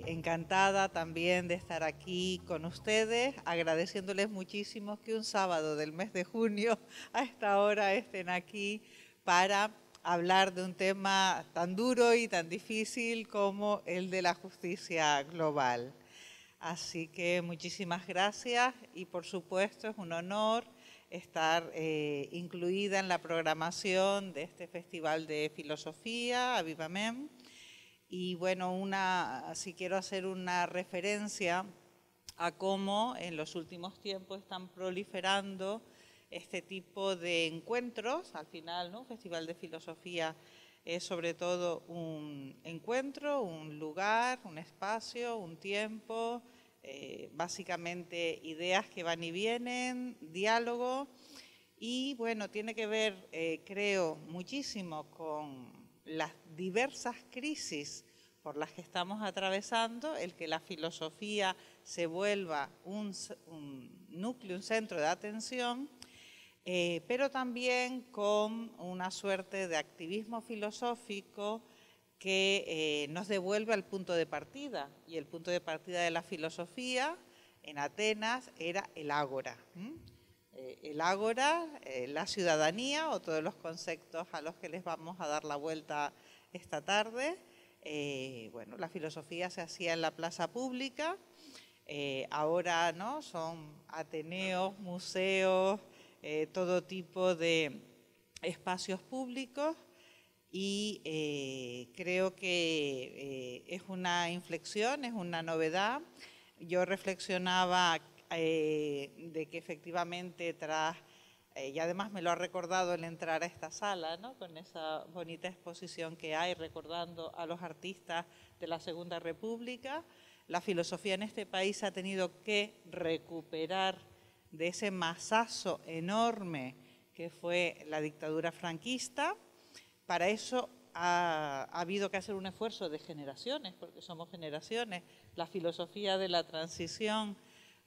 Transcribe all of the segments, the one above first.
Encantada también de estar aquí con ustedes, agradeciéndoles muchísimo que un sábado del mes de junio a esta hora estén aquí para hablar de un tema tan duro y tan difícil como el de la justicia global. Así que muchísimas gracias y por supuesto es un honor estar incluida en la programación de este Festival de Filosofía, Avivamem. Y bueno, si quiero hacer una referencia a cómo en los últimos tiempos están proliferando este tipo de encuentros. Al final, ¿no? Festival de Filosofía es sobre todo un encuentro, un lugar, un espacio, un tiempo, básicamente ideas que van y vienen, diálogo. Y bueno, tiene que ver, creo, muchísimo con las diversas crisis por las que estamos atravesando, el que la filosofía se vuelva un núcleo, un centro de atención, pero también con una suerte de activismo filosófico que nos devuelve al punto de partida. Y el punto de partida de la filosofía en Atenas era el ágora. El ágora, la ciudadanía o todos los conceptos a los que les vamos a dar la vuelta esta tarde. Bueno, la filosofía se hacía en la plaza pública, ahora ¿no? Son ateneos, museos, todo tipo de espacios públicos y creo que es una inflexión, es una novedad. Yo reflexionaba de que efectivamente y además me lo ha recordado el entrar a esta sala, ¿no? Con esa bonita exposición que hay, recordando a los artistas de la Segunda República. La filosofía en este país ha tenido que recuperar de ese masazo enorme que fue la dictadura franquista. Para eso ha habido que hacer un esfuerzo de generaciones, porque somos generaciones, la filosofía de la transición,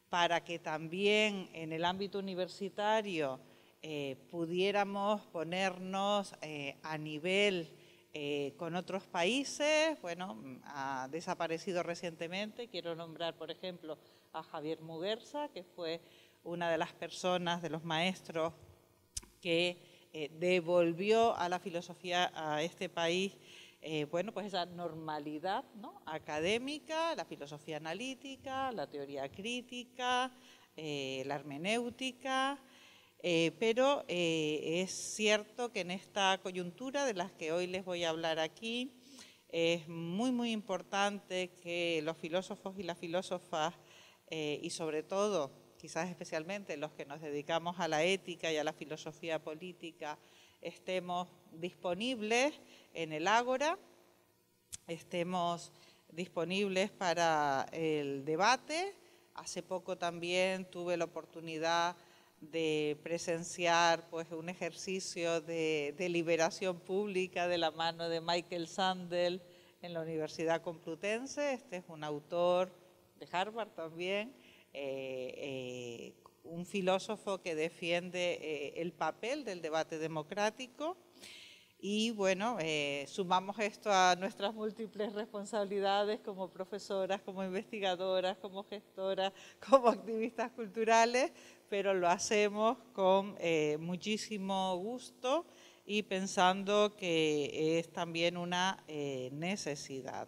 para que también en el ámbito universitario pudiéramos ponernos a nivel con otros países. Bueno, ha desaparecido recientemente, quiero nombrar por ejemplo a Javier Muguerza, que fue una de las personas, de los maestros que devolvió a la filosofía a este país, bueno, pues esa normalidad, ¿no? Académica, la filosofía analítica, la teoría crítica, la hermenéutica, pero es cierto que en esta coyuntura de las que hoy les voy a hablar aquí, es muy importante que los filósofos y las filósofas, y sobre todo, quizás especialmente los que nos dedicamos a la ética y a la filosofía política, estemos disponibles en el ágora, estemos disponibles para el debate. Hace poco también tuve la oportunidad de presenciar pues, un ejercicio de deliberación pública de la mano de Michael Sandel en la Universidad Complutense. Este es un autor de Harvard también, un filósofo que defiende el papel del debate democrático. Y bueno, sumamos esto a nuestras múltiples responsabilidades como profesoras, como investigadoras, como gestoras, como activistas culturales, pero lo hacemos con muchísimo gusto y pensando que es también una necesidad.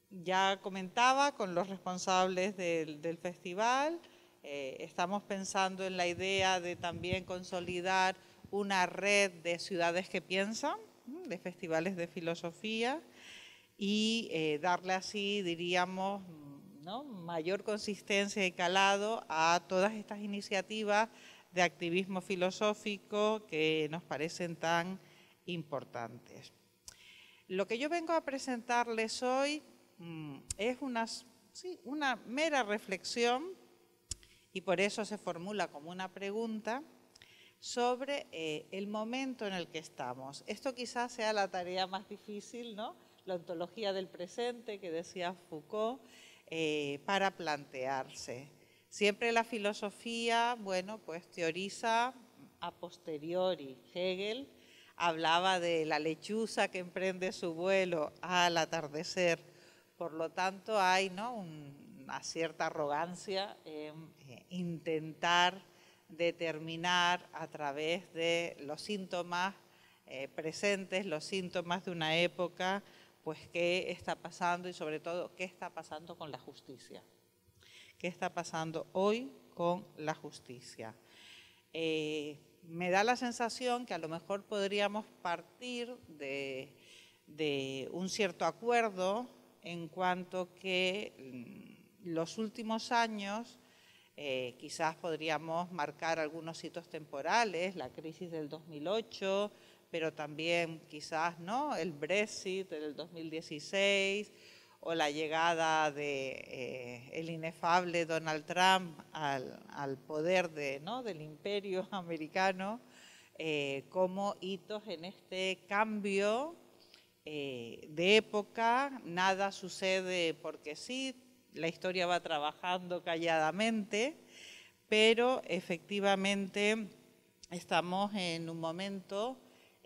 Ya comentaba con los responsables del festival, estamos pensando en la idea de también consolidar una red de ciudades que piensan, de festivales de filosofía, y darle así, diríamos, ¿no? mayor consistencia y calado a todas estas iniciativas de activismo filosófico que nos parecen tan importantes. Lo que yo vengo a presentarles hoy es una mera reflexión, y por eso se formula como una pregunta, sobre el momento en el que estamos. Esto quizás sea la tarea más difícil, ¿no? La ontología del presente que decía Foucault, para plantearse. Siempre la filosofía, bueno, pues teoriza a posteriori. Hegel hablaba de la lechuza que emprende su vuelo al atardecer. Por lo tanto, hay, ¿no?, una cierta arrogancia en intentar determinar a través de los síntomas presentes, los síntomas de una época, pues qué está pasando y sobre todo qué está pasando con la justicia. ¿Qué está pasando hoy con la justicia? Me da la sensación que a lo mejor podríamos partir de un cierto acuerdo en cuanto que los últimos años quizás podríamos marcar algunos hitos temporales, la crisis del 2008, pero también quizás, ¿no?, el Brexit del 2016 o la llegada de el inefable Donald Trump al poder ¿no?, del imperio americano, como hitos en este cambio de época. Nada sucede porque sí, la historia va trabajando calladamente, pero efectivamente estamos en un momento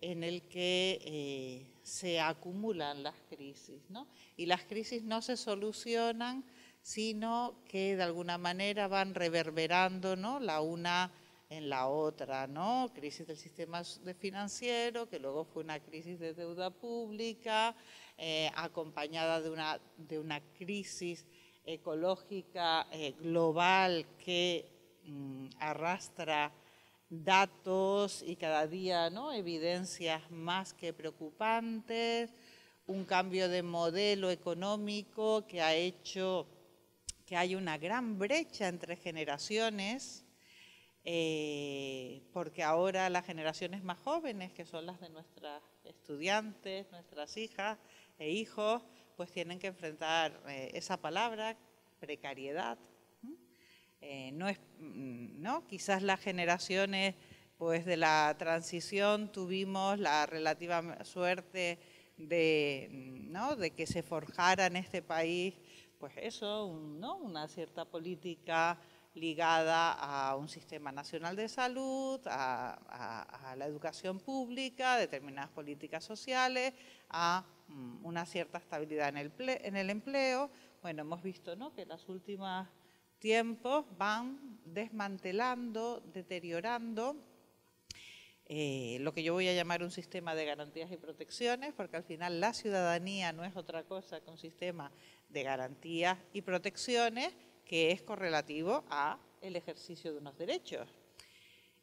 en el que se acumulan las crisis, ¿no? Y las crisis no se solucionan, sino que de alguna manera van reverberando, ¿no?, la una en la otra, ¿no? Crisis del sistema financiero, que luego fue una crisis de deuda pública, acompañada de una crisis ecológica global que arrastra datos y cada día, ¿no?, evidencias más que preocupantes, un cambio de modelo económico que ha hecho que hay una gran brecha entre generaciones, porque ahora las generaciones más jóvenes, que son las de nuestras estudiantes, nuestras hijas e hijos, pues tienen que enfrentar esa palabra, precariedad. ¿No? Quizás las generaciones pues, de la transición tuvimos la relativa suerte ¿no?, de que se forjara en este país, pues eso, ¿no?, una cierta política ligada a un sistema nacional de salud, a la educación pública, a determinadas políticas sociales, a una cierta estabilidad en el empleo. Bueno, hemos visto, ¿no?, que las últimas tiempos van desmantelando, deteriorando lo que yo voy a llamar un sistema de garantías y protecciones, porque al final la ciudadanía no es otra cosa que un sistema de garantías y protecciones que es correlativo a el ejercicio de unos derechos.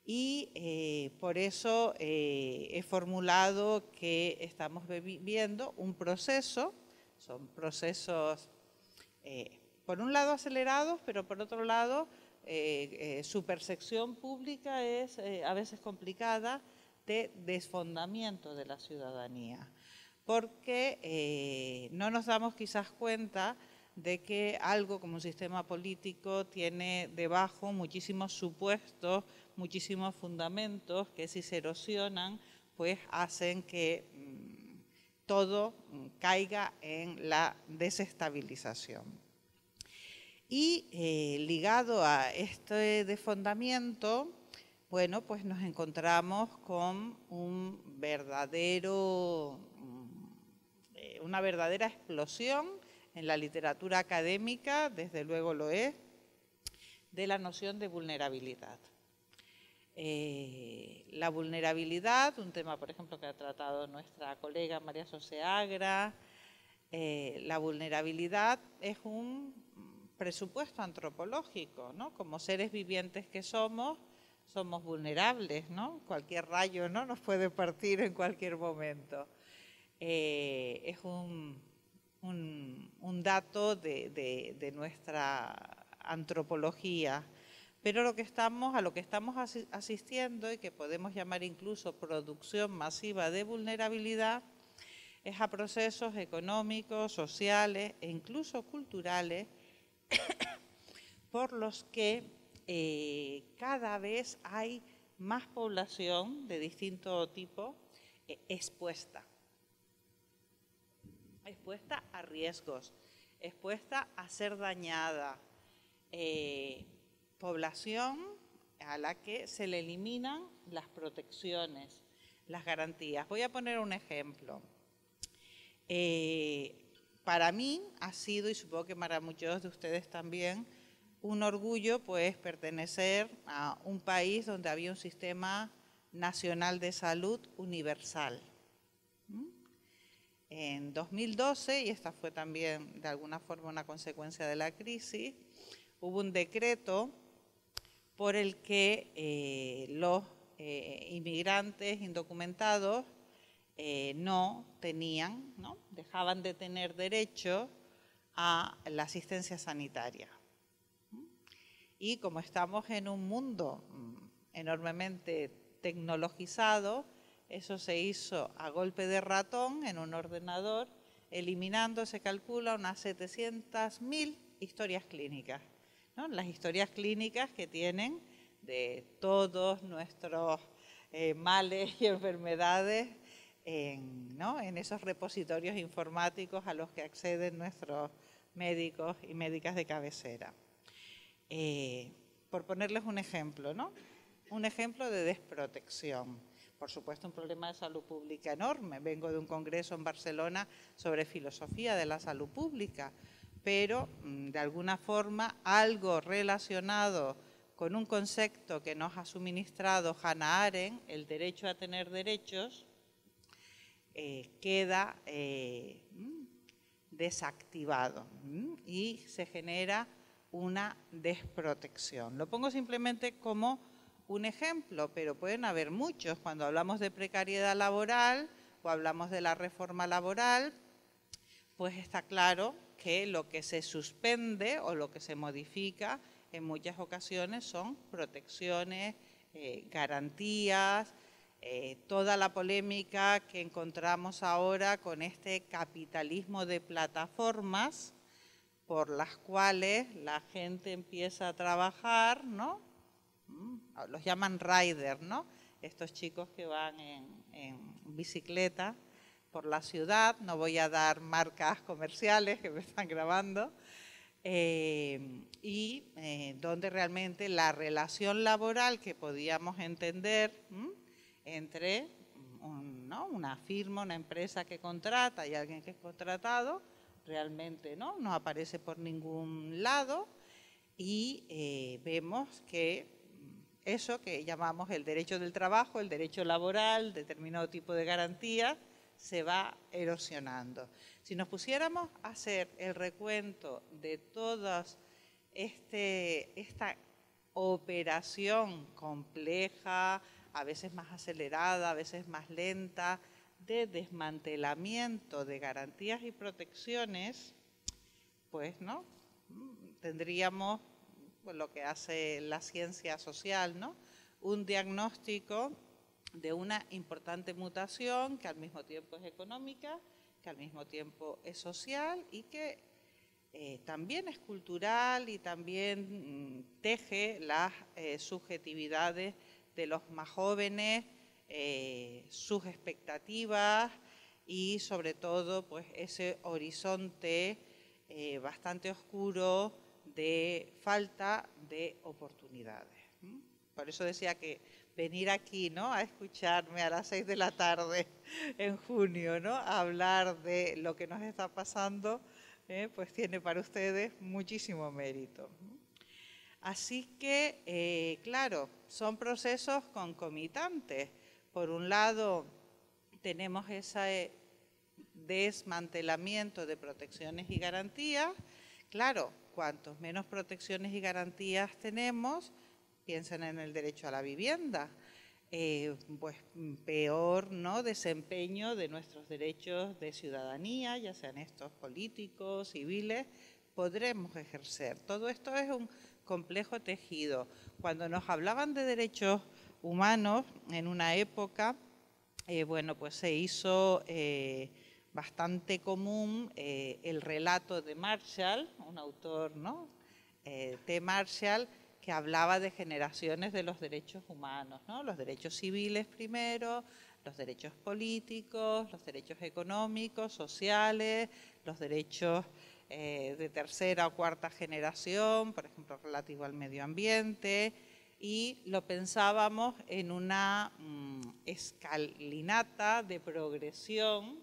Y por eso he formulado que estamos viviendo un proceso, son procesos por un lado acelerados, pero por otro lado su percepción pública es a veces complicada, de desfondamiento de la ciudadanía, porque no nos damos quizás cuenta de que algo como un sistema político tiene debajo muchísimos supuestos, muchísimos fundamentos que si se erosionan, pues hacen que todo caiga en la desestabilización. Y ligado a este desfondamiento, bueno, pues nos encontramos con una verdadera explosión en la literatura académica, desde luego lo es, de la noción de vulnerabilidad. La vulnerabilidad, un tema, por ejemplo, que ha tratado nuestra colega María José Agra, la vulnerabilidad es un presupuesto antropológico, ¿no? Como seres vivientes que somos vulnerables, ¿no? Cualquier rayo, ¿no?, nos puede partir en cualquier momento. Es un dato de nuestra antropología, pero a lo que estamos asistiendo y que podemos llamar incluso producción masiva de vulnerabilidad es a procesos económicos, sociales e incluso culturales por los que cada vez hay más población de distinto tipo expuesta a riesgos, expuesta a ser dañada, población a la que se le eliminan las protecciones, las garantías. Voy a poner un ejemplo. Para mí ha sido, y supongo que para muchos de ustedes también, un orgullo pues pertenecer a un país donde había un sistema nacional de salud universal. En 2012, y esta fue también de alguna forma una consecuencia de la crisis, hubo un decreto por el que los inmigrantes indocumentados no tenían, ¿no? Dejaban de tener derecho a la asistencia sanitaria. Y como estamos en un mundo enormemente tecnologizado, eso se hizo a golpe de ratón en un ordenador, eliminando, se calcula, unas 700.000 historias clínicas, ¿no? Las historias clínicas que tienen de todos nuestros males y enfermedades ¿no? en esos repositorios informáticos a los que acceden nuestros médicos y médicas de cabecera. Por ponerles un ejemplo, ¿no? Un ejemplo de desprotección. Por supuesto, un problema de salud pública enorme. Vengo de un congreso en Barcelona sobre filosofía de la salud pública, pero de alguna forma algo relacionado con un concepto que nos ha suministrado Hannah Arendt, el derecho a tener derechos, queda desactivado y se genera una desprotección. Lo pongo simplemente como un ejemplo, pero pueden haber muchos. Cuando hablamos de precariedad laboral o hablamos de la reforma laboral, pues está claro que lo que se suspende o lo que se modifica en muchas ocasiones son protecciones, garantías, toda la polémica que encontramos ahora con este capitalismo de plataformas por las cuales la gente empieza a trabajar, ¿no? Los llaman rider, ¿no? Estos chicos que van en bicicleta por la ciudad, no voy a dar marcas comerciales que me están grabando, donde realmente la relación laboral que podíamos entender entre ¿no? una firma, una empresa que contrata y alguien que es contratado, realmente no aparece por ningún lado y vemos que eso que llamamos el derecho del trabajo, el derecho laboral, determinado tipo de garantía, se va erosionando. Si nos pusiéramos a hacer el recuento de toda esta operación compleja, a veces más acelerada, a veces más lenta, de desmantelamiento de garantías y protecciones, pues no tendríamos pues, lo que hace la ciencia social, ¿no? Un diagnóstico de una importante mutación que al mismo tiempo es económica, que al mismo tiempo es social y que también es cultural y también teje las subjetividades de los más jóvenes, sus expectativas y sobre todo pues ese horizonte bastante oscuro de falta de oportunidades. Por eso decía que venir aquí, ¿no? A escucharme a las 6 de la tarde en junio, ¿no? A hablar de lo que nos está pasando, pues tiene para ustedes muchísimo mérito. Así que, claro, son procesos concomitantes. Por un lado, tenemos ese desmantelamiento de protecciones y garantías. Claro, cuantos menos protecciones y garantías tenemos, piensen en el derecho a la vivienda, pues peor ¿no? desempeño de nuestros derechos de ciudadanía, ya sean estos políticos, civiles, podremos ejercer. Todo esto es un complejo tejido. Cuando nos hablaban de derechos humanos en una época, bueno, pues se hizo bastante común el relato de Marshall, un autor, ¿no? T. Marshall, que hablaba de generaciones de los derechos humanos, ¿no? Los derechos civiles primero, los derechos políticos, los derechos económicos, sociales, los derechos de tercera o cuarta generación, por ejemplo, relativo al medio ambiente, y lo pensábamos en una escalinata de progresión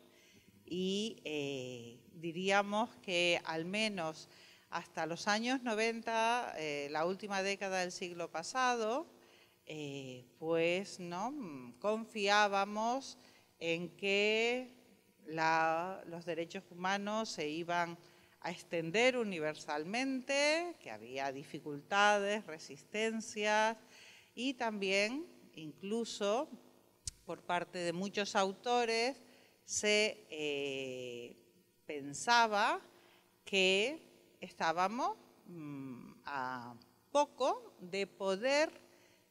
y diríamos que al menos hasta los años 90, la última década del siglo pasado, pues ¿no? Confiábamos en que los derechos humanos se iban a extender universalmente, que había dificultades, resistencias y también, incluso por parte de muchos autores, se pensaba que estábamos a poco de poder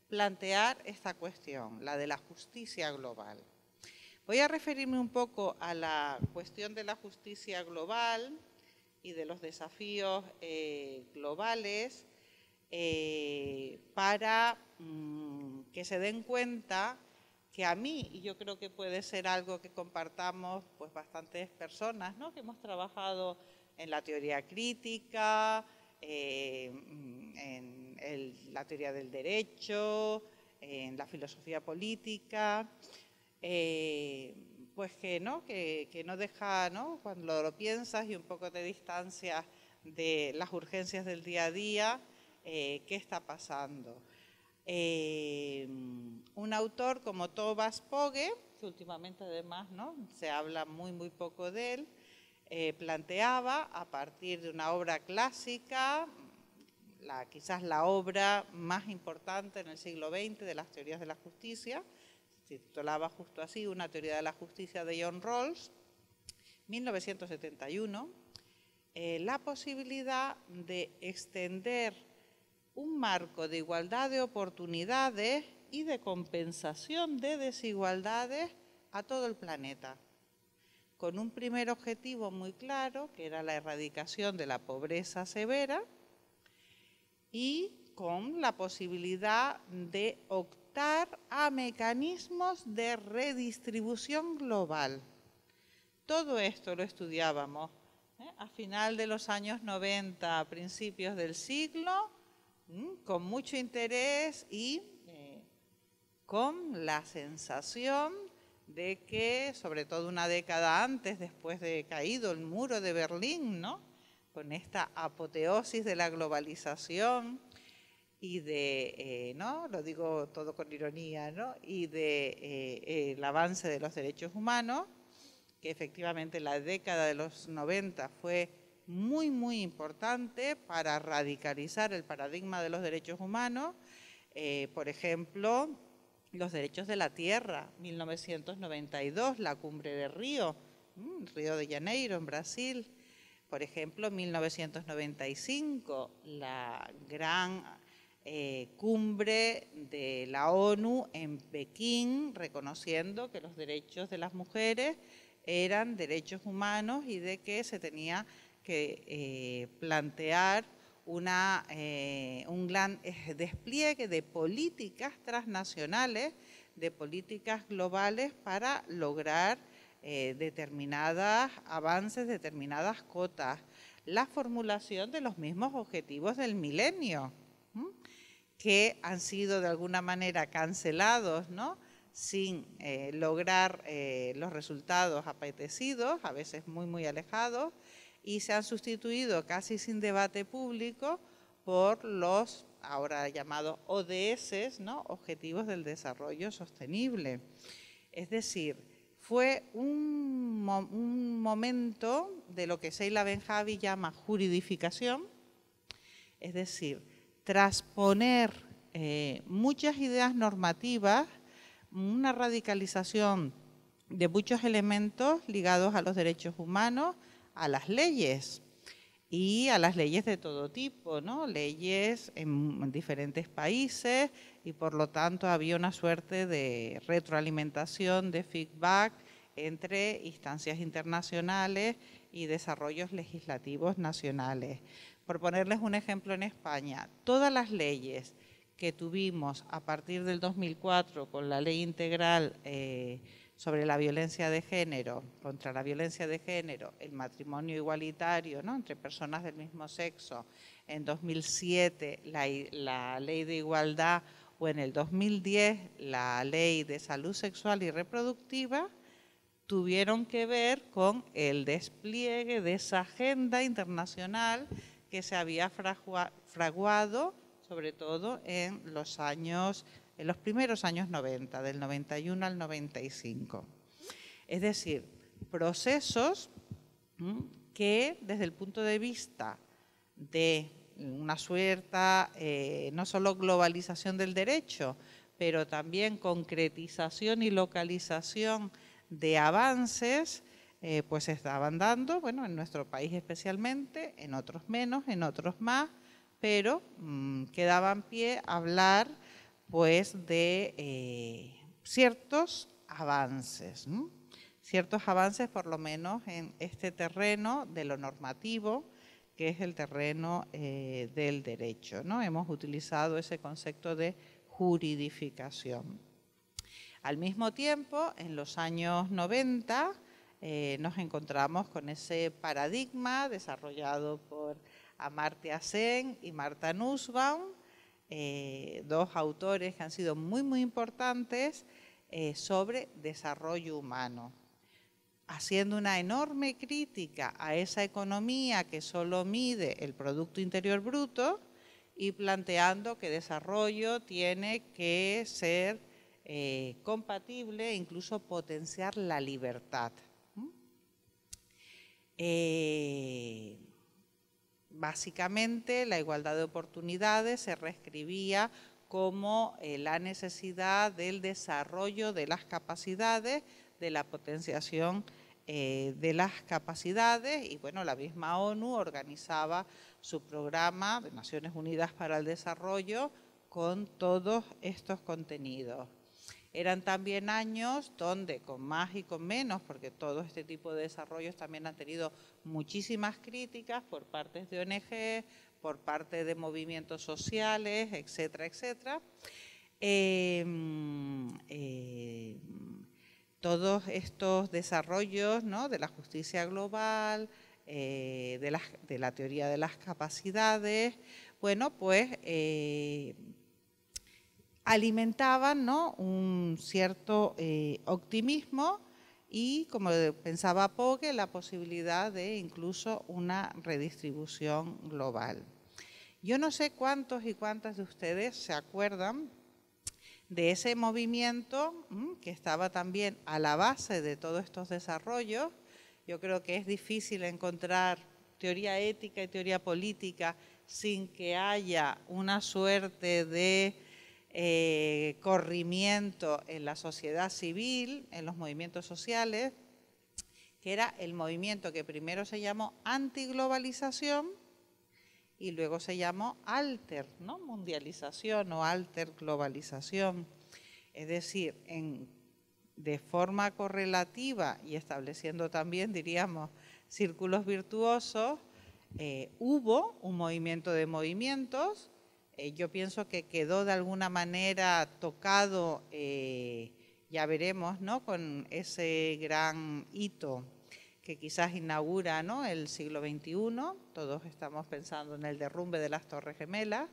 plantear esta cuestión, la de la justicia global. Voy a referirme un poco a la cuestión de la justicia global y de los desafíos globales para que se den cuenta que a mí, y yo creo que puede ser algo que compartamos pues bastantes personas, ¿no? Que hemos trabajado en la teoría crítica, en la teoría del derecho, en la filosofía política, pues que no deja, ¿no? Cuando lo piensas y un poco de distancia de las urgencias del día a día, ¿qué está pasando? Un autor como Thomas Pogge, que últimamente además ¿no? se habla muy poco de él, planteaba a partir de una obra clásica, quizás la obra más importante en el siglo XX de las teorías de la justicia, se titulaba justo así, Una teoría de la justicia de John Rawls, 1971, la posibilidad de extender un marco de igualdad de oportunidades y de compensación de desigualdades a todo el planeta, con un primer objetivo muy claro, que era la erradicación de la pobreza severa, y con la posibilidad de optar a mecanismos de redistribución global. Todo esto lo estudiábamos a final de los años 90, a principios del siglo, con mucho interés y con la sensación de que, sobre todo una década antes, después de caído el muro de Berlín, ¿no? Con esta apoteosis de la globalización y de, ¿no? Lo digo todo con ironía, ¿no? Y de el avance de los derechos humanos, que efectivamente la década de los 90 fue muy importante para radicalizar el paradigma de los derechos humanos. Por ejemplo, los derechos de la tierra, 1992, la cumbre de Río, Río de Janeiro, en Brasil. Por ejemplo, 1995, la gran cumbre de la ONU en Pekín, reconociendo que los derechos de las mujeres eran derechos humanos y de que se tenía que plantear un gran despliegue de políticas transnacionales, de políticas globales para lograr determinados avances, determinadas cotas, la formulación de los mismos objetivos del milenio, que han sido de alguna manera cancelados, ¿no? Sin lograr los resultados apetecidos, a veces muy alejados, y se han sustituido casi sin debate público por los ahora llamados ODS, ¿no? Objetivos del Desarrollo Sostenible. Es decir, fue un momento de lo que Sheila Ben-Javi llama juridificación, es decir, transponer muchas ideas normativas, una radicalización de muchos elementos ligados a los derechos humanos, a las leyes y a las leyes de todo tipo, ¿no? Leyes en diferentes países y por lo tanto había una suerte de retroalimentación, de feedback entre instancias internacionales y desarrollos legislativos nacionales. Por ponerles un ejemplo, en España, todas las leyes que tuvimos a partir del 2004 con la Ley Integral sobre la violencia de género, contra la violencia de género, el matrimonio igualitario, ¿no?, entre personas del mismo sexo, en 2007 la ley de igualdad o en el 2010 la ley de salud sexual y reproductiva, tuvieron que ver con el despliegue de esa agenda internacional que se había fraguado, sobre todo en los primeros años 90, del 91 al 95. Es decir, procesos que desde el punto de vista de una suerte, no solo globalización del derecho, pero también concretización y localización de avances, pues se estaban dando, bueno, en nuestro país especialmente, en otros menos, en otros más, pero quedaban pie a hablar pues de ciertos avances, ¿no? Ciertos avances por lo menos en este terreno de lo normativo, que es el terreno del derecho, ¿no? Hemos utilizado ese concepto de juridificación. Al mismo tiempo, en los años 90, nos encontramos con ese paradigma desarrollado por Amartya Sen y Martha Nussbaum, dos autores que han sido muy importantes sobre desarrollo humano, haciendo una enorme crítica a esa economía que solo mide el Producto Interior Bruto y planteando que desarrollo tiene que ser compatible e incluso potenciar la libertad. Básicamente, la igualdad de oportunidades se reescribía como la necesidad del desarrollo de las capacidades, de la potenciación de las capacidades, y bueno, la misma ONU organizaba su programa de Naciones Unidas para el Desarrollo con todos estos contenidos. Eran también años donde con más y con menos, porque todo este tipo de desarrollos también han tenido muchísimas críticas por parte de ONG, por parte de movimientos sociales, etcétera, etcétera. Todos estos desarrollos, ¿no?, de la justicia global, de la teoría de las capacidades, bueno, pues alimentaban, ¿no?, un cierto optimismo y, como pensaba Pogge, la posibilidad de incluso una redistribución global. Yo no sé cuántos y cuántas de ustedes se acuerdan de ese movimiento que estaba también a la base de todos estos desarrollos. Yo creo que es difícil encontrar teoría ética y teoría política sin que haya una suerte de corrimiento en la sociedad civil, en los movimientos sociales, que era el movimiento que primero se llamó antiglobalización y luego se llamó alter, ¿no?, mundialización o alter globalización. Es decir, de forma correlativa y estableciendo también, diríamos, círculos virtuosos, hubo un movimiento de movimientos. Yo pienso que quedó de alguna manera tocado, ya veremos, ¿no?, con ese gran hito que quizás inaugura, ¿no?, el siglo XXI. Todos estamos pensando en el derrumbe de las Torres Gemelas,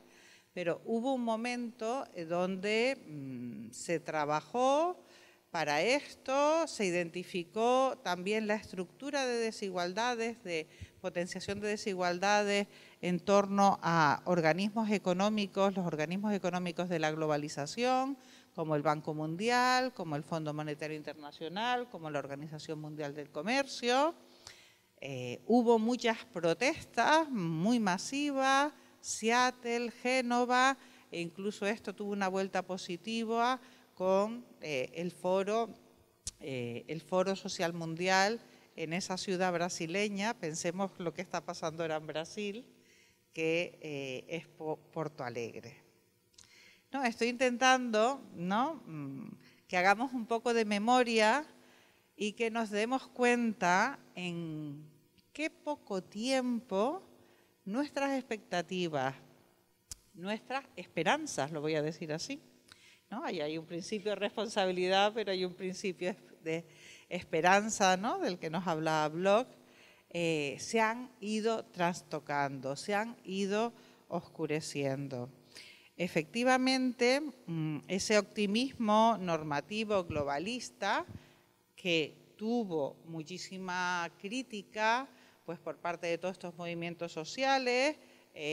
pero hubo un momento donde se trabajó para esto, se identificó también la estructura de desigualdades, de potenciación de desigualdades en torno a organismos económicos, los organismos económicos de la globalización, como el Banco Mundial, como el Fondo Monetario Internacional, como la Organización Mundial del Comercio. Hubo muchas protestas muy masivas, Seattle, Génova, e incluso esto tuvo una vuelta positiva con el Foro Social Mundial en esa ciudad brasileña. Pensemos lo que está pasando ahora en Brasil, que es Porto Alegre. No, estoy intentando, ¿no?, que hagamos un poco de memoria y que nos demos cuenta en qué poco tiempo nuestras expectativas, nuestras esperanzas, lo voy a decir así, ¿no? Ahí hay un principio de responsabilidad, pero hay un principio de esperanza, ¿no?, del que nos hablaba Bloch, se han ido trastocando, se han ido oscureciendo. Efectivamente, ese optimismo normativo globalista que tuvo muchísima crítica pues, por parte de todos estos movimientos sociales.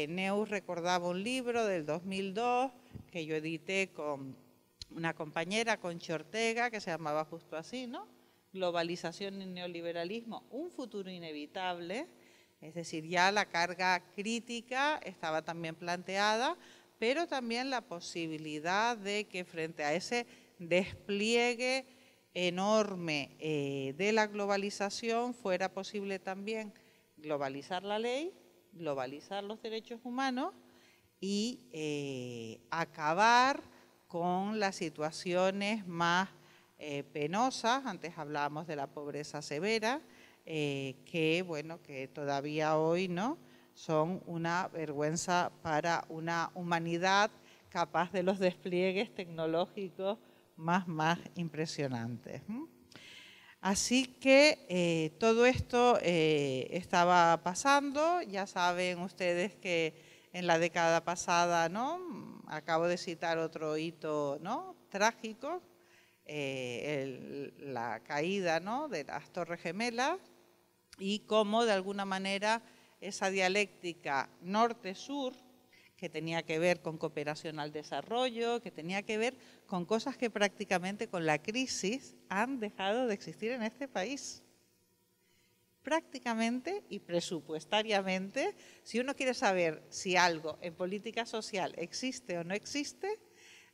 Neus recordaba un libro del 2002 que yo edité con una compañera, Conchi Ortega, que se llamaba justo así, ¿no? Globalización y neoliberalismo, un futuro inevitable. Es decir, ya la carga crítica estaba también planteada, pero también la posibilidad de que frente a ese despliegue enorme de la globalización fuera posible también globalizar la ley, globalizar los derechos humanos y acabar con las situaciones más penosas. Antes hablábamos de la pobreza severa, que, bueno, que todavía hoy, ¿no?, son una vergüenza para una humanidad capaz de los despliegues tecnológicos más impresionantes. Así que todo esto estaba pasando. Ya saben ustedes que en la década pasada, ¿no?, acabo de citar otro hito, ¿no?, trágico, la caída, ¿no?, de las Torres Gemelas, y cómo de alguna manera esa dialéctica norte-sur, que tenía que ver con cooperación al desarrollo, que tenía que ver con cosas que prácticamente con la crisis han dejado de existir en este país. Prácticamente y presupuestariamente, si uno quiere saber si algo en política social existe o no existe,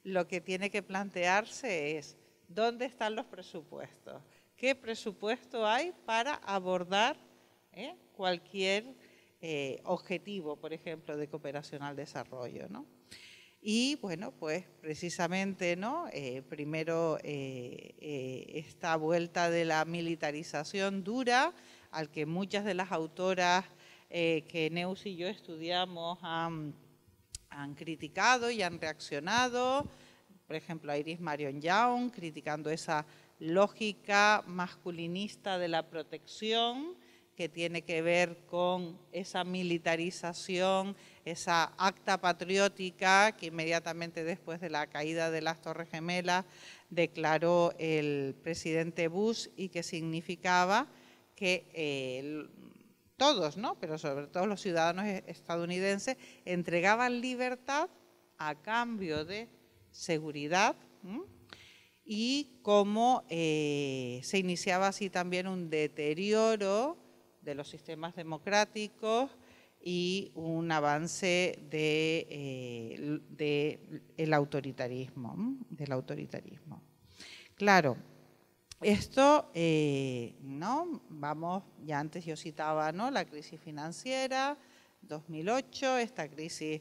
lo que tiene que plantearse es ¿dónde están los presupuestos? ¿Qué presupuesto hay para abordar cualquier objetivo, por ejemplo, de cooperación al desarrollo, ¿no? Y bueno, pues precisamente, ¿no?, primero esta vuelta de la militarización dura, al que muchas de las autoras que Neus y yo estudiamos han criticado y han reaccionado. Por ejemplo, Iris Marion Young criticando esa lógica masculinista de la protección, que tiene que ver con esa militarización, esa acta patriótica que inmediatamente después de la caída de las Torres Gemelas declaró el presidente Bush, y que significaba que todos, ¿no?, pero sobre todo los ciudadanos estadounidenses, entregaban libertad a cambio de seguridad, y cómo se iniciaba así también un deterioro de los sistemas democráticos y un avance del autoritarismo, Claro, esto, ¿no?, vamos, ya antes yo citaba, ¿no?, la crisis financiera, 2008, esta crisis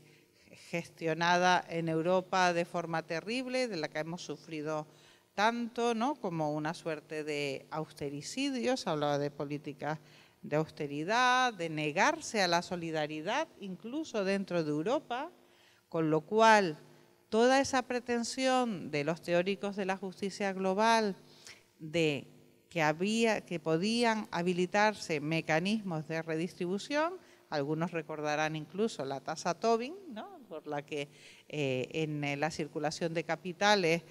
gestionada en Europa de forma terrible, de la que hemos sufrido tanto, ¿no?, como una suerte de austericidio. Se hablaba de políticas de austeridad, de negarse a la solidaridad, incluso dentro de Europa, con lo cual toda esa pretensión de los teóricos de la justicia global de que podían habilitarse mecanismos de redistribución, algunos recordarán incluso la tasa Tobin, ¿no?, por la que en la circulación de capitales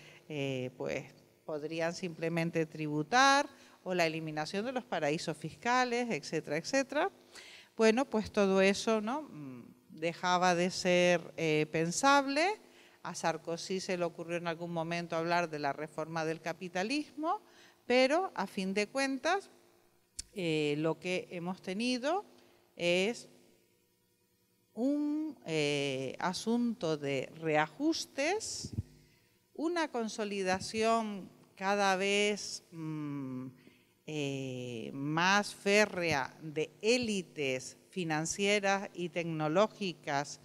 pues podrían simplemente tributar, o la eliminación de los paraísos fiscales, etcétera, etcétera. Bueno, pues todo eso, ¿no?, dejaba de ser pensable. A Sarkozy se le ocurrió en algún momento hablar de la reforma del capitalismo, pero a fin de cuentas lo que hemos tenido es un asunto de reajustes, una consolidación cada vez más férrea de élites financieras y tecnológicas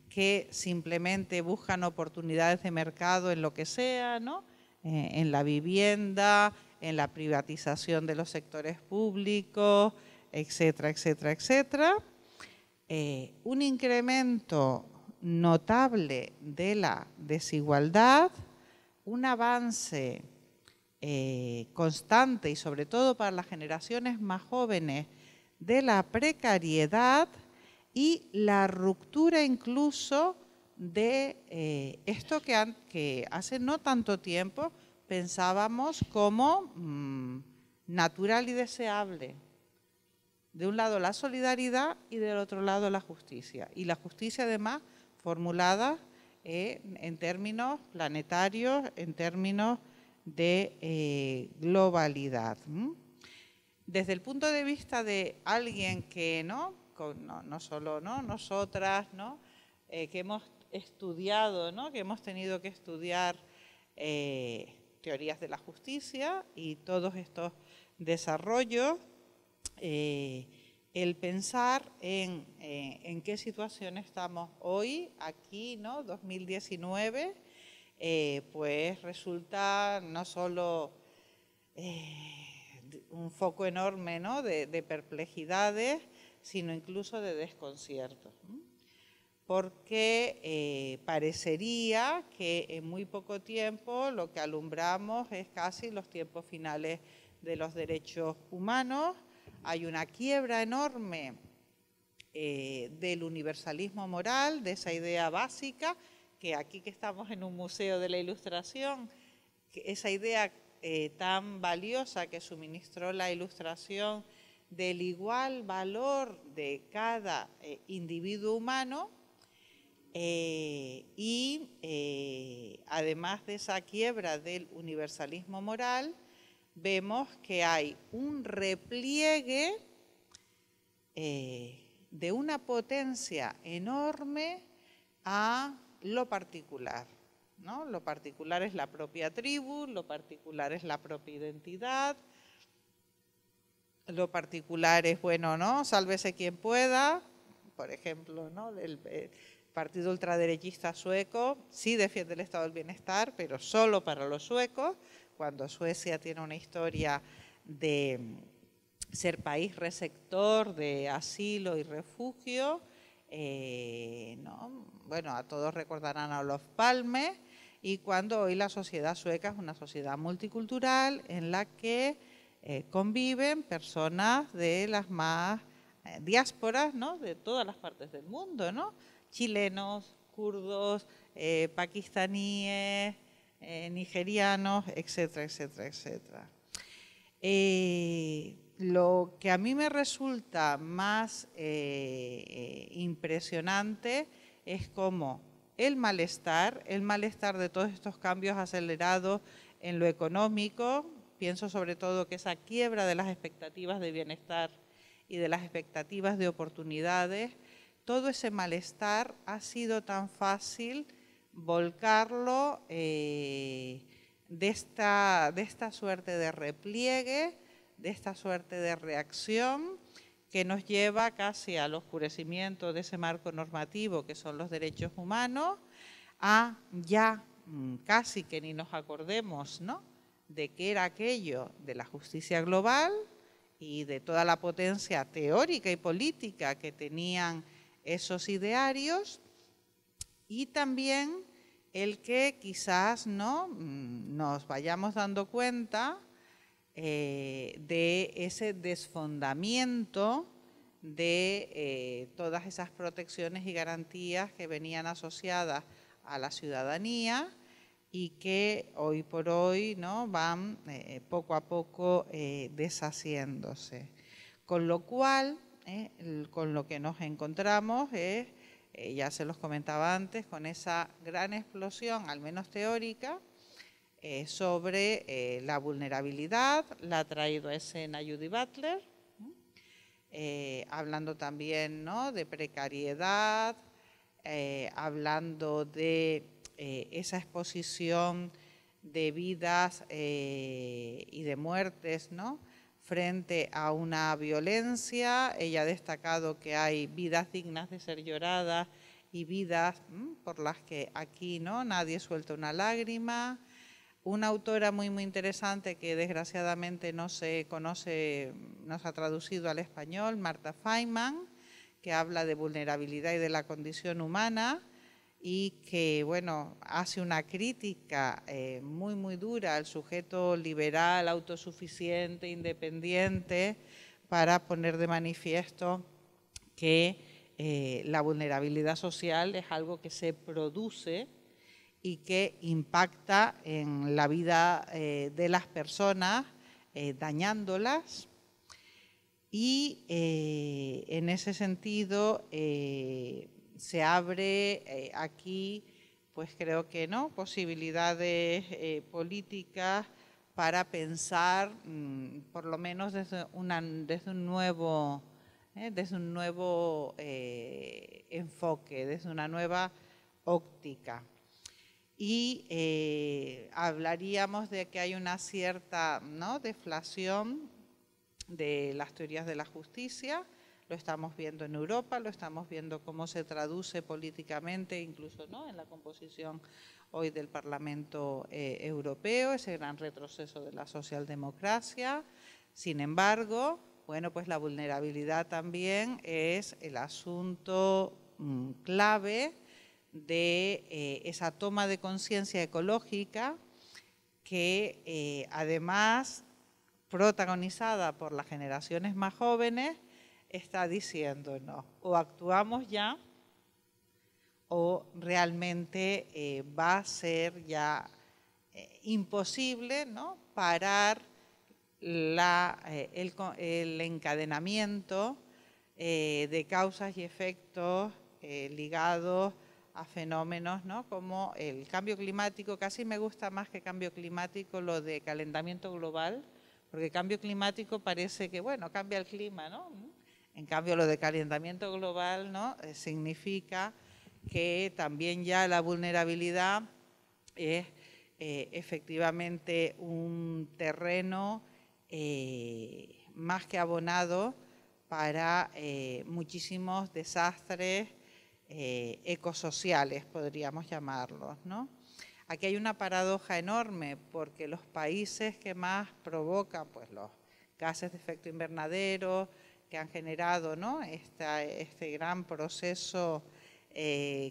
que simplemente buscan oportunidades de mercado en lo que sea, ¿no?, en la vivienda, en la privatización de los sectores públicos, etcétera, etcétera, etcétera. Un incremento notable de la desigualdad, un avance constante y sobre todo para las generaciones más jóvenes de la precariedad y la ruptura incluso de esto que hace no tanto tiempo pensábamos como natural y deseable. De un lado la solidaridad y del otro lado la justicia. Y la justicia además formulada en términos planetarios, en términos de globalidad. Desde el punto de vista de alguien que no solo nosotras, que hemos estudiado, que hemos tenido que estudiar teorías de la justicia y todos estos desarrollos, el pensar en qué situación estamos hoy, aquí, 2019, pues resulta no solo un foco enorme de perplejidades, sino incluso de desconcierto. Porque parecería que en muy poco tiempo lo que alumbramos es casi los tiempos finales de los derechos humanos. Hay una quiebra enorme del universalismo moral, de esa idea básica, que aquí que estamos en un museo de la Ilustración, que esa idea tan valiosa que suministró la Ilustración del igual valor de cada individuo humano, además de esa quiebra del universalismo moral, vemos que hay un repliegue de una potencia enorme a lo particular, Lo particular es la propia tribu, lo particular es la propia identidad, lo particular es, sálvese quien pueda, por ejemplo, del partido ultraderechista sueco, sí defiende el estado del bienestar, pero solo para los suecos, cuando Suecia tiene una historia de ser país receptor de asilo y refugio. A todos recordarán a Olof Palme, y cuando hoy la sociedad sueca es una sociedad multicultural en la que conviven personas de las más diásporas, de todas las partes del mundo, chilenos, kurdos, pakistaníes, nigerianos, etcétera, etcétera, etcétera. Lo que a mí me resulta más impresionante es cómo el malestar de todos estos cambios acelerados en lo económico, pienso sobre todo que esa quiebra de las expectativas de bienestar y de las expectativas de oportunidades, todo ese malestar ha sido tan fácil volcarlo de esta suerte de repliegue, de esta suerte de reacción que nos lleva casi al oscurecimiento de ese marco normativo que son los derechos humanos, a ya casi que ni nos acordemos, de qué era aquello de la justicia global y de toda la potencia teórica y política que tenían esos idearios, y también el que quizás nos vayamos dando cuenta de ese desfondamiento de todas esas protecciones y garantías que venían asociadas a la ciudadanía y que hoy por hoy van poco a poco deshaciéndose. Con lo cual, con lo que nos encontramos es, ya se los comentaba antes, con esa gran explosión, al menos teórica, sobre la vulnerabilidad. La ha traído a escena Judy Butler, hablando también de precariedad, hablando de esa exposición de vidas y de muertes, frente a una violencia. Ella ha destacado que hay vidas dignas de ser lloradas y vidas por las que aquí nadie suelta una lágrima. Una autora muy, muy interesante que desgraciadamente no se conoce, no se ha traducido al español, Marta Feynman, que habla de vulnerabilidad y de la condición humana, y que, bueno, hace una crítica muy, muy dura al sujeto liberal, autosuficiente, independiente, para poner de manifiesto que la vulnerabilidad social es algo que se produce y que impacta en la vida de las personas, dañándolas. Y en ese sentido se abre aquí, pues creo que no, posibilidades políticas para pensar, por lo menos desde un nuevo enfoque, desde una nueva óptica. Y hablaríamos de que hay una cierta, ¿no?, deflación de las teorías de la justicia. Lo estamos viendo en Europa, lo estamos viendo cómo se traduce políticamente, incluso, ¿no?, en la composición hoy del Parlamento Europeo, ese gran retroceso de la socialdemocracia. Sin embargo, bueno, pues la vulnerabilidad también es el asunto clave de esa toma de conciencia ecológica que además, protagonizada por las generaciones más jóvenes, está diciéndonos o actuamos ya o realmente va a ser ya imposible, ¿no?, parar el encadenamiento de causas y efectos ligados a fenómenos, ¿no?, como el cambio climático. Casi me gusta más que cambio climático lo de calentamiento global, porque cambio climático parece que, bueno, cambia el clima, ¿no? En cambio, lo de calentamiento global, ¿no?, significa que también ya la vulnerabilidad es efectivamente un terreno más que abonado para muchísimos desastres ecosociales, podríamos llamarlos, ¿no? Aquí hay una paradoja enorme, porque los países que más provocan, pues, los gases de efecto invernadero que han generado, ¿no?, este gran proceso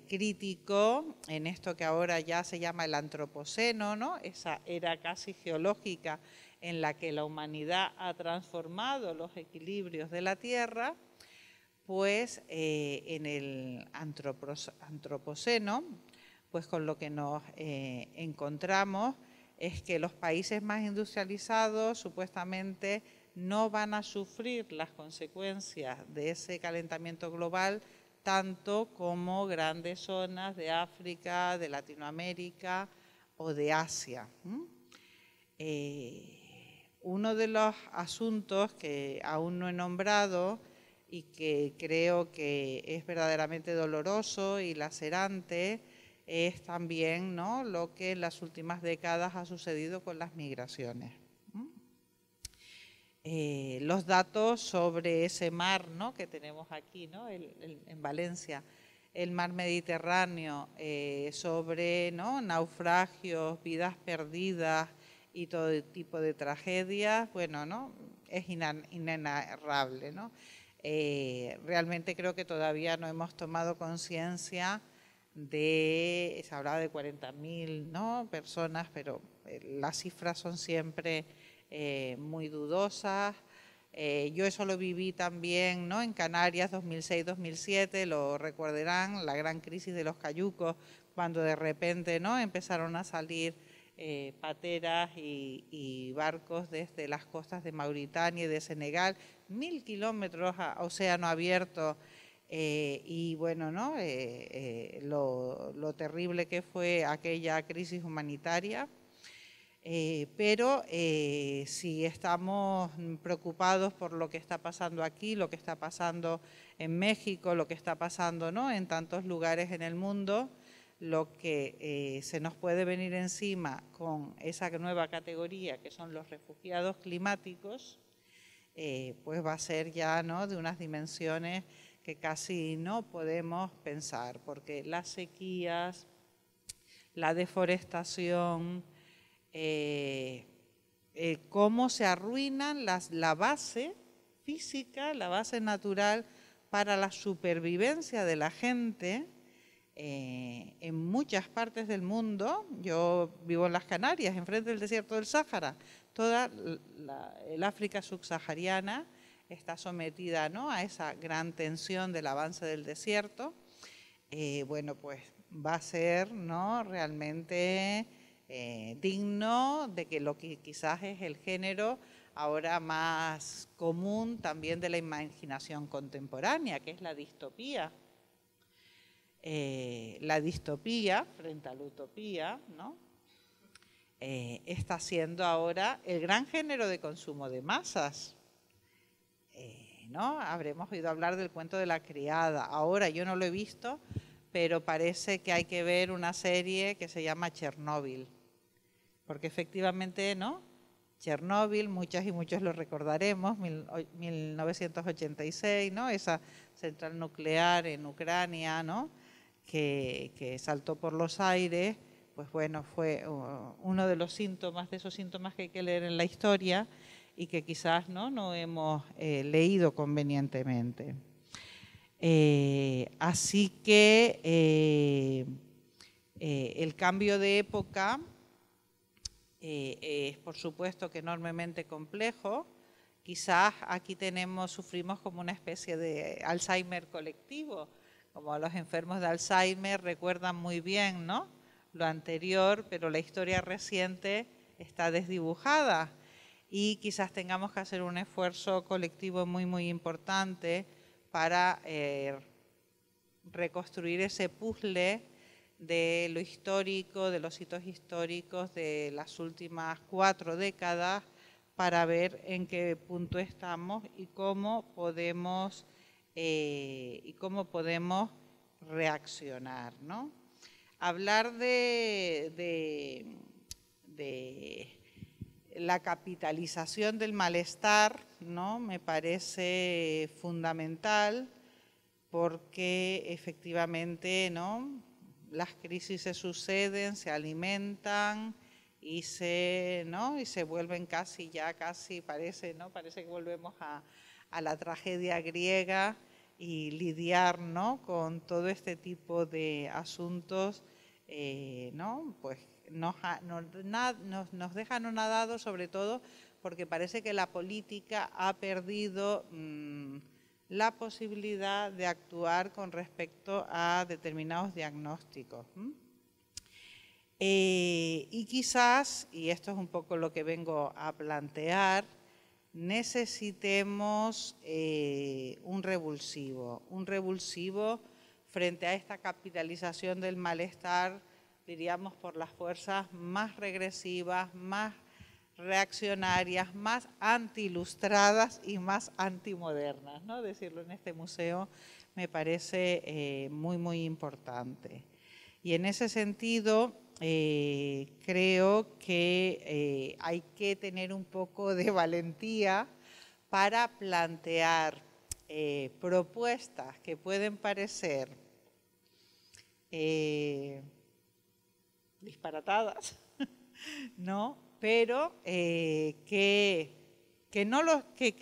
crítico en esto que ahora ya se llama el antropoceno, ¿no?, esa era casi geológica en la que la humanidad ha transformado los equilibrios de la Tierra, pues en el antropoceno, pues con lo que nos encontramos es que los países más industrializados supuestamente no van a sufrir las consecuencias de ese calentamiento global tanto como grandes zonas de África, de Latinoamérica o de Asia. Uno de los asuntos que aún no he nombrado y que creo que es verdaderamente doloroso y lacerante es también, ¿no?, lo que en las últimas décadas ha sucedido con las migraciones. Los datos sobre ese mar, ¿no?, que tenemos aquí, ¿no?, en Valencia, el mar Mediterráneo, sobre, ¿no?, naufragios, vidas perdidas y todo tipo de tragedias, bueno, ¿no?, es inenarrable, ¿no? Realmente creo que todavía no hemos tomado conciencia de, se hablaba de 40.000, ¿no?, personas, pero las cifras son siempre muy dudosas. Yo eso lo viví también, ¿no?, en Canarias 2006-2007, lo recordarán, la gran crisis de los cayucos, cuando de repente, ¿no?, empezaron a salir pateras y barcos desde las costas de Mauritania y de Senegal, 1000 kilómetros a océano abierto, y bueno, ¿no?, lo terrible que fue aquella crisis humanitaria. Pero si estamos preocupados por lo que está pasando aquí, lo que está pasando en México, lo que está pasando, ¿no?, en tantos lugares en el mundo, lo que se nos puede venir encima con esa nueva categoría que son los refugiados climáticos, pues va a ser ya, ¿no?, de unas dimensiones que casi no podemos pensar, porque las sequías, la deforestación, cómo se arruinan la base física, la base natural para la supervivencia de la gente, en muchas partes del mundo. Yo vivo en las Canarias, enfrente del desierto del Sáhara. Toda el África subsahariana está sometida, ¿no?, a esa gran tensión del avance del desierto. Bueno, pues va a ser, ¿no?, realmente digno de que lo que quizás es el género ahora más común también de la imaginación contemporánea, que es la distopía. La distopía frente a la utopía, ¿no?, está siendo ahora el gran género de consumo de masas. ¿No? Habremos oído hablar del cuento de la criada. Ahora yo no lo he visto, pero parece que hay que ver una serie que se llama Chernóbil, porque efectivamente, ¿no?, Chernóbil, muchas y muchos lo recordaremos, 1986, ¿no?, esa central nuclear en Ucrania, ¿no?, que saltó por los aires. Pues bueno, fue uno de los síntomas, de esos síntomas que hay que leer en la historia y que quizás no hemos leído convenientemente. Así que el cambio de época es, por supuesto, que enormemente complejo. Quizás aquí sufrimos como una especie de Alzheimer colectivo, como los enfermos de Alzheimer recuerdan muy bien, ¿no?, lo anterior, pero la historia reciente está desdibujada. Y quizás tengamos que hacer un esfuerzo colectivo muy, muy importante para reconstruir ese puzzle de lo histórico, de los hitos históricos de las últimas 4 décadas, para ver en qué punto estamos y cómo podemos reaccionar, ¿no? Hablar de la capitalización del malestar, ¿no?, me parece fundamental, porque efectivamente, ¿no?, las crisis se suceden, se alimentan y se vuelven casi parece, ¿no?, parece que volvemos a la tragedia griega, y lidiar, ¿no?, con todo este tipo de asuntos, ¿no?, pues nos dejan anonadados, sobre todo porque parece que la política ha perdido la posibilidad de actuar con respecto a determinados diagnósticos. Y quizás, y esto es un poco lo que vengo a plantear, necesitemos un revulsivo frente a esta capitalización del malestar, diríamos, por las fuerzas más regresivas, más reaccionarias, más anti-ilustradas y más antimodernas, ¿no? Decirlo en este museo me parece muy, muy importante. Y en ese sentido, creo que hay que tener un poco de valentía para plantear propuestas que pueden parecer disparatadas, ¿no?, pero que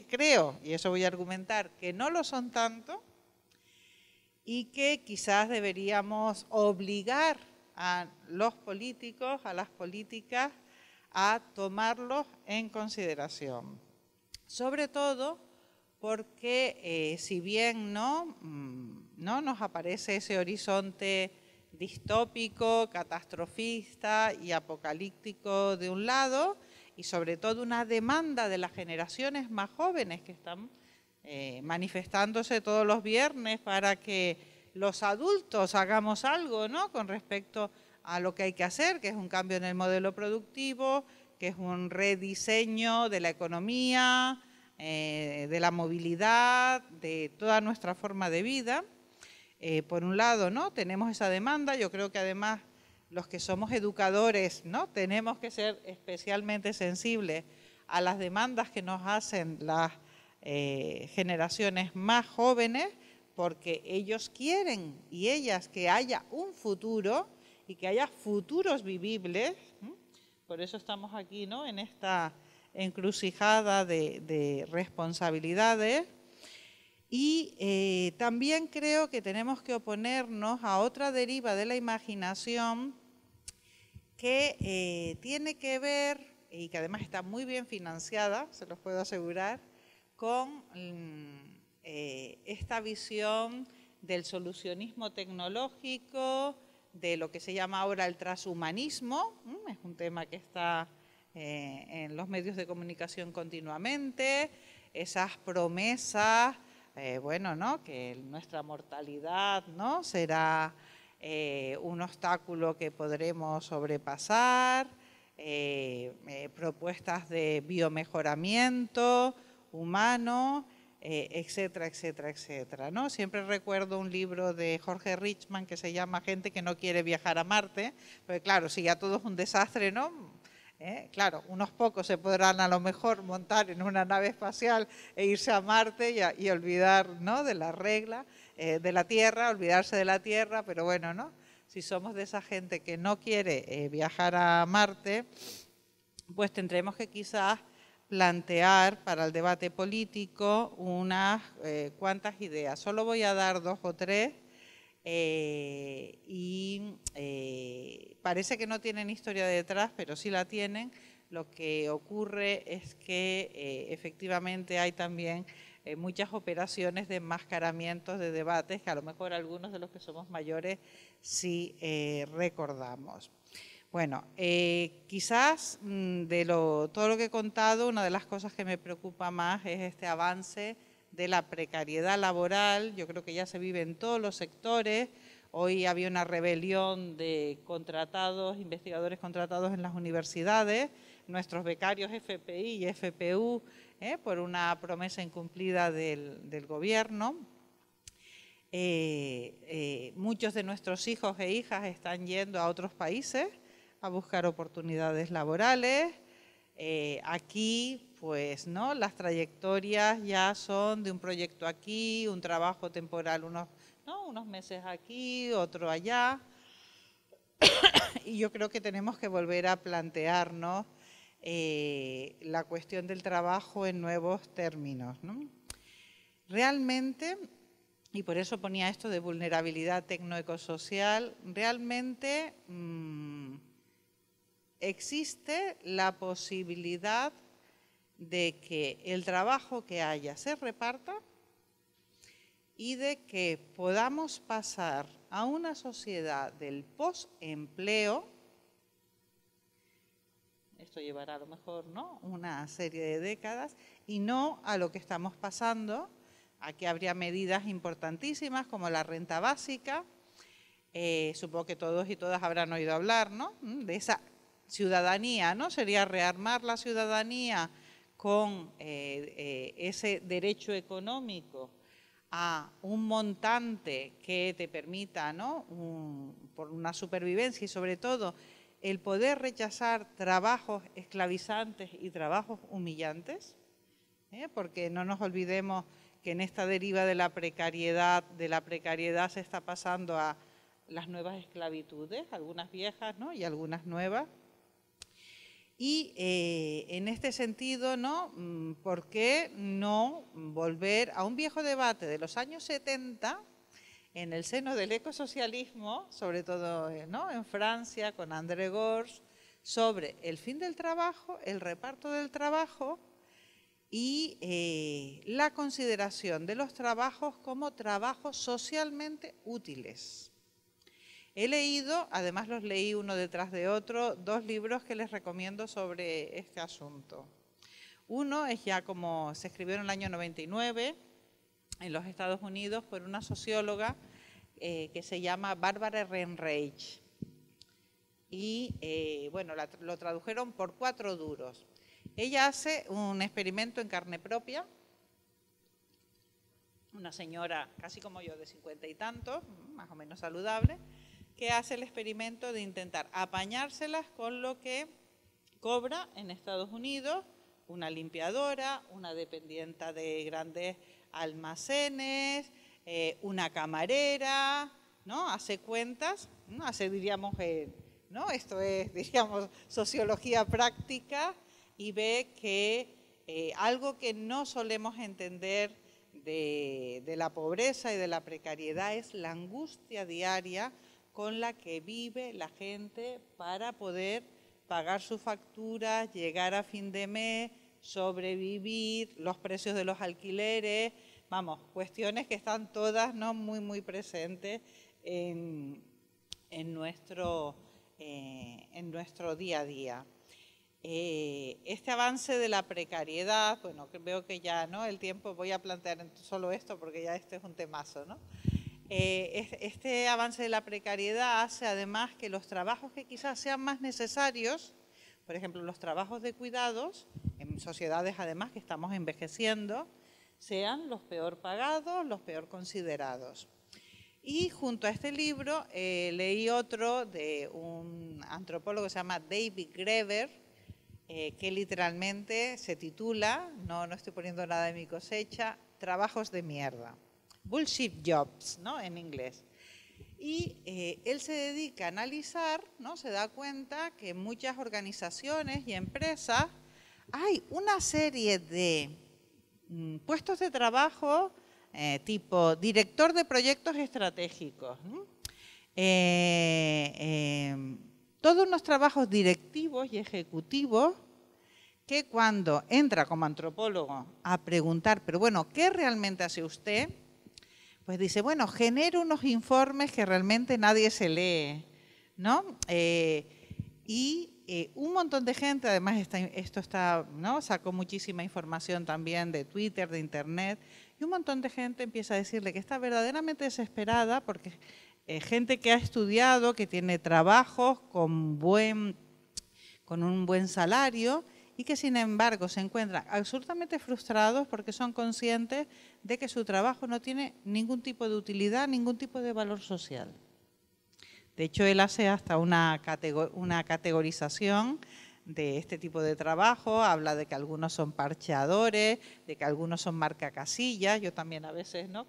creo, y eso voy a argumentar, que no lo son tanto, y que quizás deberíamos obligar a los políticos, a las políticas, a tomarlos en consideración. Sobre todo porque si bien no nos aparece ese horizonte distópico, catastrofista y apocalíptico de un lado, y sobre todo una demanda de las generaciones más jóvenes que están manifestándose todos los viernes para que los adultos hagamos algo, ¿no?, con respecto a lo que hay que hacer, que es un cambio en el modelo productivo, que es un rediseño de la economía, de la movilidad, de toda nuestra forma de vida. Por un lado, ¿no?, tenemos esa demanda. Yo creo que además los que somos educadores, ¿no?, tenemos que ser especialmente sensibles a las demandas que nos hacen las generaciones más jóvenes, porque ellos quieren y ellas que haya un futuro y que haya futuros vivibles. Por eso estamos aquí, ¿no?, en esta encrucijada de responsabilidades. Y también creo que tenemos que oponernos a otra deriva de la imaginación que tiene que ver, y que además está muy bien financiada, se los puedo asegurar, con esta visión del solucionismo tecnológico, de lo que se llama ahora el transhumanismo, es un tema que está en los medios de comunicación continuamente, esas promesas, bueno, ¿no?, que nuestra mortalidad, ¿no?, será un obstáculo que podremos sobrepasar, propuestas de biomejoramiento humano, etcétera, etcétera, etcétera, ¿no? Siempre recuerdo un libro de Jorge Richman que se llama Gente que no quiere viajar a Marte, porque claro, si ya todo es un desastre, ¿no? Claro, unos pocos se podrán a lo mejor montar en una nave espacial e irse a Marte y olvidar, ¿no?, de la regla de la Tierra, olvidarse de la Tierra, pero bueno, ¿no?, si somos de esa gente que no quiere viajar a Marte, pues tendremos que quizás plantear para el debate político unas cuantas ideas. Solo voy a dar 2 o 3 parece que no tienen historia detrás, pero sí la tienen. Lo que ocurre es que efectivamente hay también muchas operaciones de enmascaramientos de debates que a lo mejor algunos de los que somos mayores sí recordamos. Bueno, quizás todo lo que he contado, una de las cosas que me preocupa más es este avance de la precariedad laboral. Yo creo que ya se vive en todos los sectores. Hoy había una rebelión de contratados, investigadores contratados en las universidades, nuestros becarios FPI y FPU, por una promesa incumplida del gobierno. Muchos de nuestros hijos e hijas están yendo a otros países a buscar oportunidades laborales. Aquí, pues, ¿no?, las trayectorias ya son de un proyecto aquí, un trabajo temporal unos meses aquí, otro allá. Y yo creo que tenemos que volver a plantearnos la cuestión del trabajo en nuevos términos, ¿no? Realmente, y por eso ponía esto de vulnerabilidad tecnoecosocial, realmente existe la posibilidad de que el trabajo que haya se reparta y de que podamos pasar a una sociedad del posempleo. Esto llevará a lo mejor, ¿no?, una serie de décadas, y no a lo que estamos pasando. Aquí habría medidas importantísimas como la renta básica. Supongo que todos y todas habrán oído hablar, ¿no?, de esa ciudadanía, ¿no? Sería rearmar la ciudadanía con ese derecho económico a un montante que te permita, ¿no?, por una supervivencia y sobre todo el poder rechazar trabajos esclavizantes y trabajos humillantes, porque no nos olvidemos que en esta deriva de la precariedad se está pasando a las nuevas esclavitudes, algunas viejas, ¿no?, y algunas nuevas. Y en este sentido, ¿no?, ¿por qué no volver a un viejo debate de los años 70 en el seno del ecosocialismo, sobre todo, ¿no?, en Francia con André Gorz, sobre el fin del trabajo, el reparto del trabajo y la consideración de los trabajos como trabajos socialmente útiles? He leído, además los leí uno detrás de otro, 2 libros que les recomiendo sobre este asunto. Uno es ya como se escribió en el año 99 en los Estados Unidos por una socióloga que se llama Barbara Ehrenreich. Y bueno, lo tradujeron por 4 duros. Ella hace un experimento en carne propia. Una señora casi como yo, de 50 y tantos, más o menos saludable, que hace el experimento de intentar apañárselas con lo que cobra en Estados Unidos una limpiadora, una dependienta de grandes almacenes, una camarera, ¿no? Hace cuentas, ¿no? Hace, diríamos, ¿no?, esto es, diríamos, sociología práctica, y ve que algo que no solemos entender de la pobreza y de la precariedad es la angustia diaria con la que vive la gente para poder pagar sus facturas, llegar a fin de mes, sobrevivir, los precios de los alquileres, vamos, cuestiones que están todas, ¿no?, muy presentes en nuestro día a día. Este avance de la precariedad, bueno, veo que ya, ¿no?, el tiempo, voy a plantear solo esto porque ya este es un temazo, ¿no? Este avance de la precariedad hace además que los trabajos que quizás sean más necesarios, por ejemplo, los trabajos de cuidados, en sociedades además que estamos envejeciendo, sean los peor pagados, los peor considerados. Y junto a este libro leí otro de un antropólogo que se llama David Graeber, que literalmente se titula, no estoy poniendo nada de mi cosecha, Trabajos de mierda. Bullshit jobs, ¿no?, en inglés. Y él se dedica a analizar, ¿no?, se da cuenta que en muchas organizaciones y empresas hay una serie de puestos de trabajo tipo director de proyectos estratégicos, ¿no? Todos unos trabajos directivos y ejecutivos que cuando entra como antropólogo a preguntar, pero bueno, ¿qué realmente hace usted?, pues dice, bueno, genero unos informes que realmente nadie se lee, ¿no? Un montón de gente, además esto está, ¿no?, sacó muchísima información también de Twitter, de Internet, y un montón de gente empieza a decirle que está verdaderamente desesperada porque gente que ha estudiado, que tiene trabajos con un buen salario, y que sin embargo se encuentran absolutamente frustrados porque son conscientes de que su trabajo no tiene ningún tipo de utilidad, ningún tipo de valor social. De hecho, él hace hasta una categorización de este tipo de trabajo, habla de que algunos son parcheadores, de que algunos son marcacasillas, yo también a veces, ¿no?,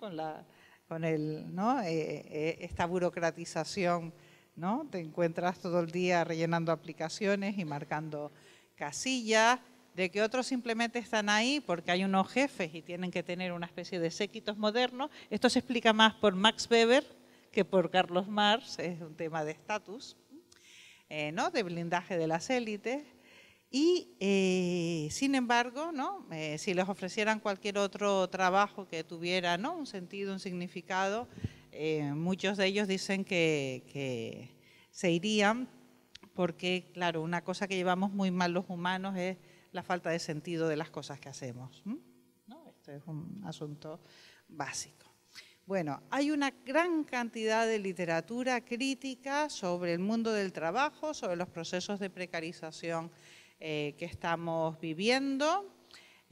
esta burocratización, ¿no?, te encuentras todo el día rellenando aplicaciones y marcando casillas, de que otros simplemente están ahí porque hay unos jefes y tienen que tener una especie de séquitos modernos. Esto se explica más por Max Weber que por Carlos Marx, es un tema de estatus, ¿no?, de blindaje de las élites. Y sin embargo, ¿no?, si les ofrecieran cualquier otro trabajo que tuviera, ¿no?, un sentido, un significado, muchos de ellos dicen que se irían porque, claro, una cosa que llevamos muy mal los humanos es la falta de sentido de las cosas que hacemos, ¿no? Esto es un asunto básico. Bueno, hay una gran cantidad de literatura crítica sobre el mundo del trabajo, sobre los procesos de precarización que estamos viviendo,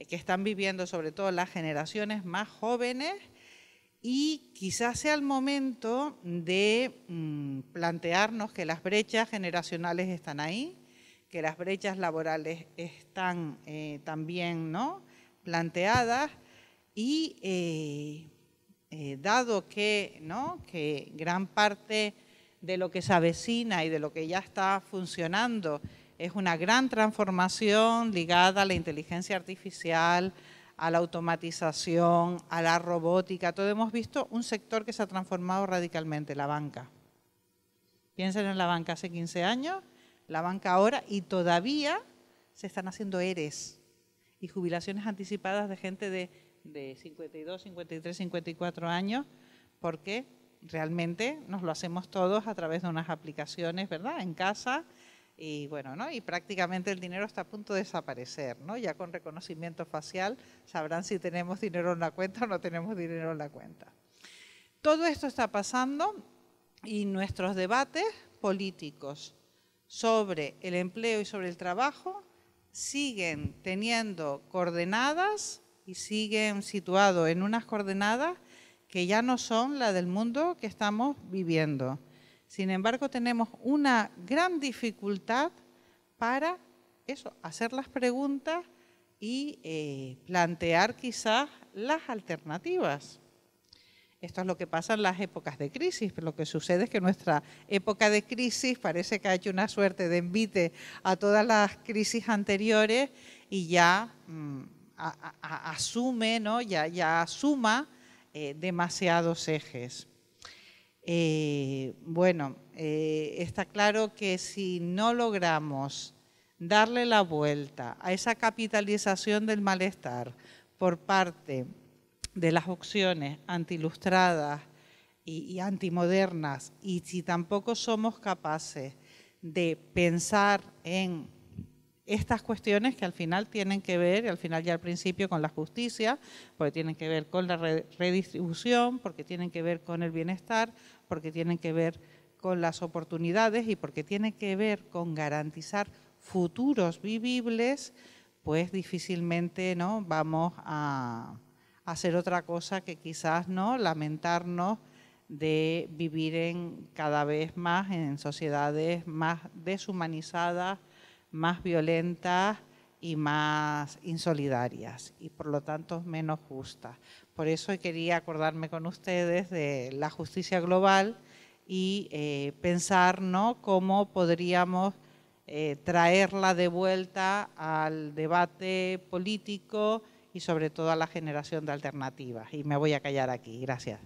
que están viviendo sobre todo las generaciones más jóvenes, y quizás sea el momento de plantearnos que las brechas generacionales están ahí, que las brechas laborales están también, ¿no?, planteadas, y dado que, ¿no?, que gran parte de lo que se avecina y de lo que ya está funcionando es una gran transformación ligada a la inteligencia artificial, a la automatización, a la robótica. Todos hemos visto un sector que se ha transformado radicalmente, la banca. Piensen en la banca hace 15 años, la banca ahora, y todavía se están haciendo ERES y jubilaciones anticipadas de gente de 52, 53, 54 años, porque realmente nos lo hacemos todos a través de unas aplicaciones, ¿verdad?, en casa. Y bueno, ¿no?, y prácticamente el dinero está a punto de desaparecer, ¿no? Ya con reconocimiento facial sabrán si tenemos dinero en la cuenta o no tenemos dinero en la cuenta. Todo esto está pasando y nuestros debates políticos sobre el empleo y sobre el trabajo siguen teniendo coordenadas y siguen situados en unas coordenadas que ya no son las del mundo que estamos viviendo. Sin embargo, tenemos una gran dificultad para eso, hacer las preguntas y plantear quizás las alternativas. Esto es lo que pasa en las épocas de crisis, pero lo que sucede es que nuestra época de crisis parece que ha hecho una suerte de envite a todas las crisis anteriores y ya asume, ¿no? ya suma demasiados ejes. Está claro que si no logramos darle la vuelta a esa capitalización del malestar por parte de las opciones antiilustradas y antimodernas, y si tampoco somos capaces de pensar en estas cuestiones que al final tienen que ver, al final y al principio, con la justicia, porque tienen que ver con la redistribución, porque tienen que ver con el bienestar, porque tienen que ver con las oportunidades y porque tienen que ver con garantizar futuros vivibles, pues difícilmente, ¿no?, vamos a hacer otra cosa que quizás, ¿no?, lamentarnos de vivir cada vez más en sociedades más deshumanizadas, más violentas y más insolidarias, y por lo tanto menos justas. Por eso quería acordarme con ustedes de la justicia global y pensar, ¿no?, cómo podríamos traerla de vuelta al debate político y sobre todo a la generación de alternativas. Y me voy a callar aquí. Gracias.